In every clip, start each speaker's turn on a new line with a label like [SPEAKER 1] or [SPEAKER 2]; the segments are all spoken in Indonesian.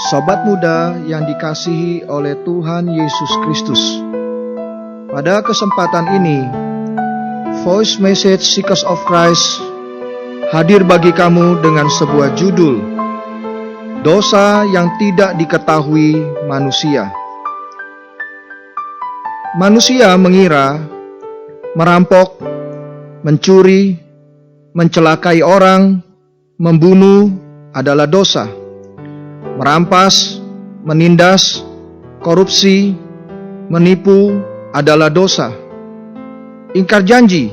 [SPEAKER 1] Sobat muda yang dikasihi oleh Tuhan Yesus Kristus, pada kesempatan ini, Voice Message Seekers of Christ hadir bagi kamu dengan sebuah judul, Dosa yang tidak diketahui manusia. Manusia mengira merampok, mencuri, mencelakai orang, membunuh adalah dosa. Merampas, menindas, korupsi, menipu adalah dosa. Ingkar janji,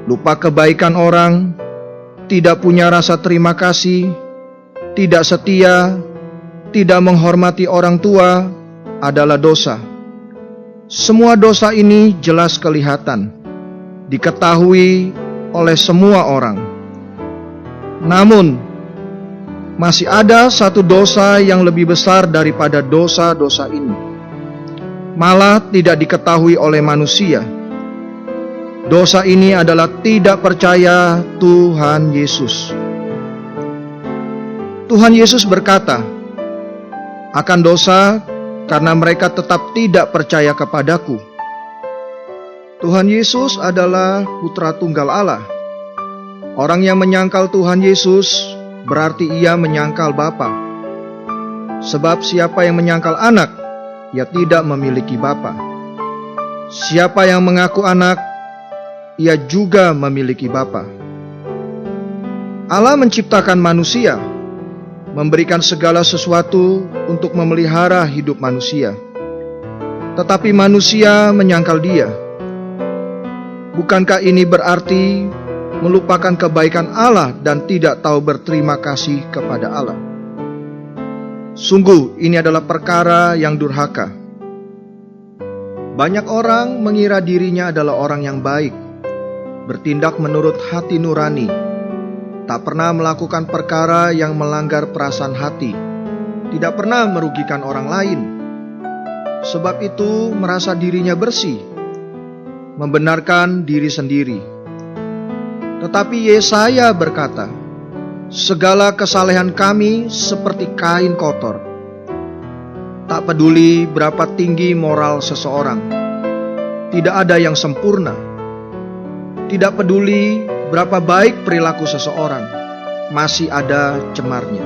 [SPEAKER 1] lupa kebaikan orang, tidak punya rasa terima kasih, tidak setia, tidak menghormati orang tua adalah dosa. Semua dosa ini jelas kelihatan, diketahui oleh semua orang. Namun, masih ada satu dosa yang lebih besar daripada dosa-dosa ini. Malah tidak diketahui oleh manusia. Dosa ini adalah tidak percaya Tuhan Yesus. Tuhan Yesus berkata, akan dosa karena mereka tetap tidak percaya kepadaku. Tuhan Yesus adalah Putra Tunggal Allah. Orang yang menyangkal Tuhan Yesus berarti ia menyangkal Bapa. Sebab siapa yang menyangkal anak, ia tidak memiliki Bapa. Siapa yang mengaku anak, ia juga memiliki Bapa. Allah menciptakan manusia, memberikan segala sesuatu untuk memelihara hidup manusia. Tetapi manusia menyangkal Dia. Bukankah ini berarti melupakan kebaikan Allah dan tidak tahu berterima kasih kepada Allah? Sungguh ini adalah perkara yang durhaka. Banyak orang mengira dirinya adalah orang yang baik, bertindak menurut hati nurani, tak pernah melakukan perkara yang melanggar perasaan hati, tidak pernah merugikan orang lain. Sebab itu merasa dirinya bersih, membenarkan diri sendiri. Tetapi Yesaya berkata, segala kesalehan kami seperti kain kotor. Tak peduli berapa tinggi moral seseorang, tidak ada yang sempurna. Tidak peduli berapa baik perilaku seseorang, masih ada cemarnya.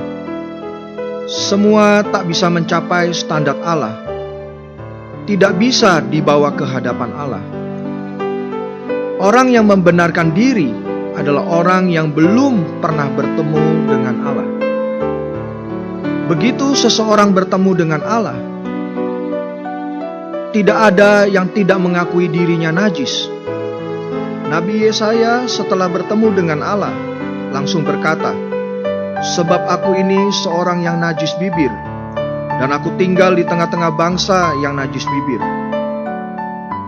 [SPEAKER 1] Semua tak bisa mencapai standar Allah, tidak bisa dibawa ke hadapan Allah. Orang yang membenarkan diri adalah orang yang belum pernah bertemu dengan Allah. Begitu seseorang bertemu dengan Allah, tidak ada yang tidak mengakui dirinya najis. Nabi Yesaya setelah bertemu dengan Allah langsung berkata, sebab aku ini seorang yang najis bibir, dan aku tinggal di tengah-tengah bangsa yang najis bibir.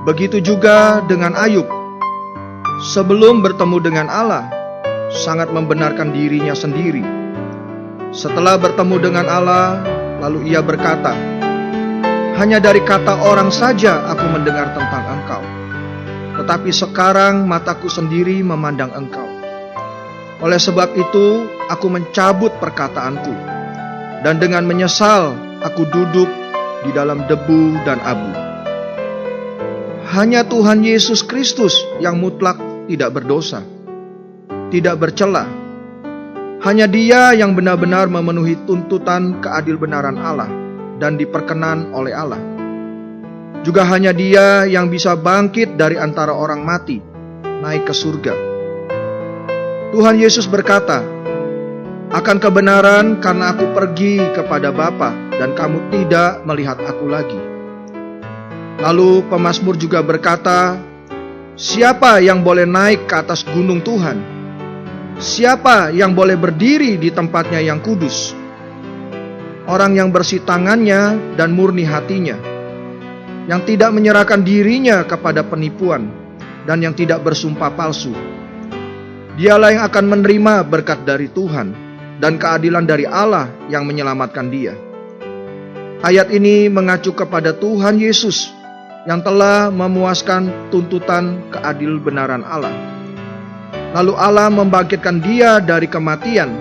[SPEAKER 1] Begitu juga dengan Ayub. Sebelum bertemu dengan Allah, sangat membenarkan dirinya sendiri. Setelah bertemu dengan Allah, lalu ia berkata, hanya dari kata orang saja aku mendengar tentang Engkau. Tetapi sekarang mataku sendiri memandang Engkau. Oleh sebab itu, aku mencabut perkataanku, dan dengan menyesal aku duduk di dalam debu dan abu. Hanya Tuhan Yesus Kristus yang mutlak tidak berdosa, tidak bercela. Hanya Dia yang benar-benar memenuhi tuntutan keadilbenaran Allah dan diperkenan oleh Allah. Juga hanya Dia yang bisa bangkit dari antara orang mati, naik ke surga. Tuhan Yesus berkata, akan kebenaran karena aku pergi kepada Bapa dan kamu tidak melihat aku lagi. Lalu pemazmur juga berkata, siapa yang boleh naik ke atas gunung Tuhan? Siapa yang boleh berdiri di tempatnya yang kudus? Orang yang bersih tangannya dan murni hatinya, yang tidak menyerahkan dirinya kepada penipuan, dan yang tidak bersumpah palsu. Dialah yang akan menerima berkat dari Tuhan dan keadilan dari Allah yang menyelamatkan dia. Ayat ini mengacu kepada Tuhan Yesus yang telah memuaskan tuntutan keadilbenaran Allah. Lalu Allah membangkitkan Dia dari kematian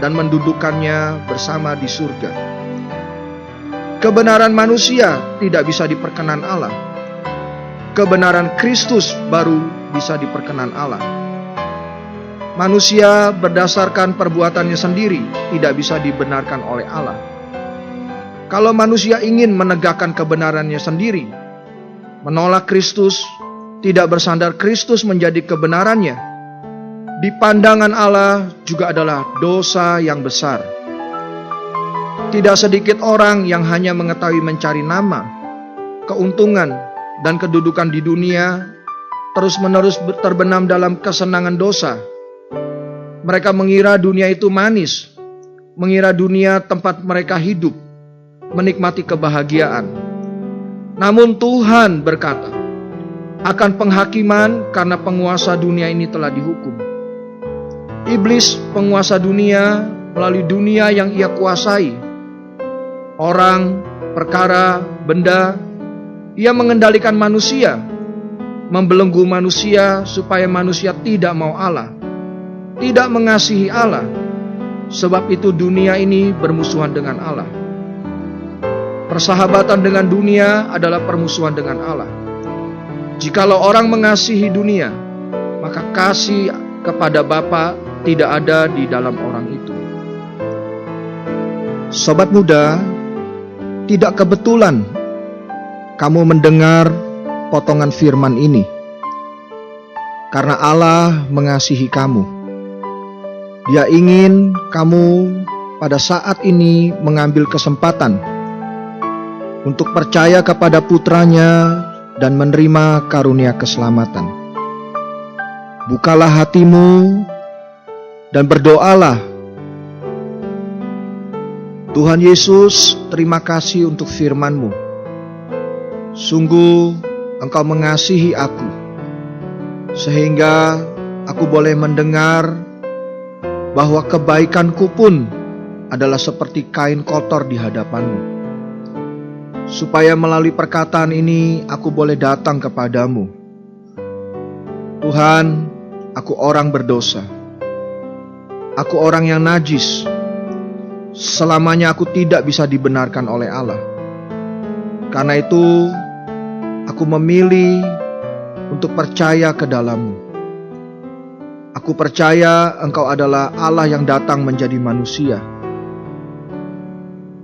[SPEAKER 1] dan mendudukannya bersama di surga. Kebenaran manusia tidak bisa diperkenan Allah. Kebenaran Kristus baru bisa diperkenan Allah. Manusia berdasarkan perbuatannya sendiri tidak bisa dibenarkan oleh Allah. Kalau manusia ingin menegakkan kebenarannya sendiri, menolak Kristus, tidak bersandar Kristus menjadi kebenarannya, di pandangan Allah juga adalah dosa yang besar. Tidak sedikit orang yang hanya mengetahui mencari nama, keuntungan, dan kedudukan di dunia, terus-menerus terbenam dalam kesenangan dosa. Mereka mengira dunia itu manis, mengira dunia tempat mereka hidup, menikmati kebahagiaan. Namun Tuhan berkata, akan penghakiman karena penguasa dunia ini telah dihukum. Iblis, penguasa dunia, melalui dunia yang ia kuasai, orang, perkara, benda, ia mengendalikan manusia, membelenggu manusia supaya manusia tidak mau Allah, tidak mengasihi Allah. Sebab itu dunia ini bermusuhan dengan Allah. Persahabatan dengan dunia adalah permusuhan dengan Allah. Jikalau orang mengasihi dunia, maka kasih kepada Bapa tidak ada di dalam orang itu. Sobat muda, tidak kebetulan kamu mendengar potongan firman ini, karena Allah mengasihi kamu. Dia ingin kamu pada saat ini mengambil kesempatan untuk percaya kepada putranya dan menerima karunia keselamatan. Bukalah hatimu dan berdoalah. Tuhan Yesus, terima kasih untuk firman-Mu. Sungguh Engkau mengasihi aku, sehingga aku boleh mendengar bahwa kebaikanku pun adalah seperti kain kotor di hadapan-Mu. Supaya melalui perkataan ini aku boleh datang kepadamu. Tuhan, aku orang berdosa. Aku orang yang najis. Selamanya aku tidak bisa dibenarkan oleh Allah. Karena itu, aku memilih untuk percaya ke dalam-Mu. Aku percaya Engkau adalah Allah yang datang menjadi manusia,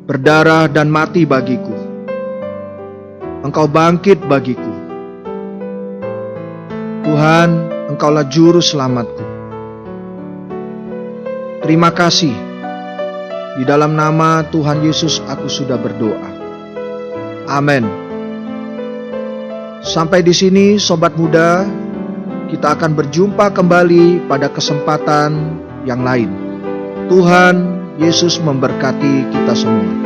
[SPEAKER 1] berdarah dan mati bagiku. Engkau bangkit bagiku. Tuhan, Engkaulah juru selamatku. Terima kasih. Di dalam nama Tuhan Yesus aku sudah berdoa. Amin. Sampai di sini sobat muda, kita akan berjumpa kembali pada kesempatan yang lain. Tuhan Yesus memberkati kita semua.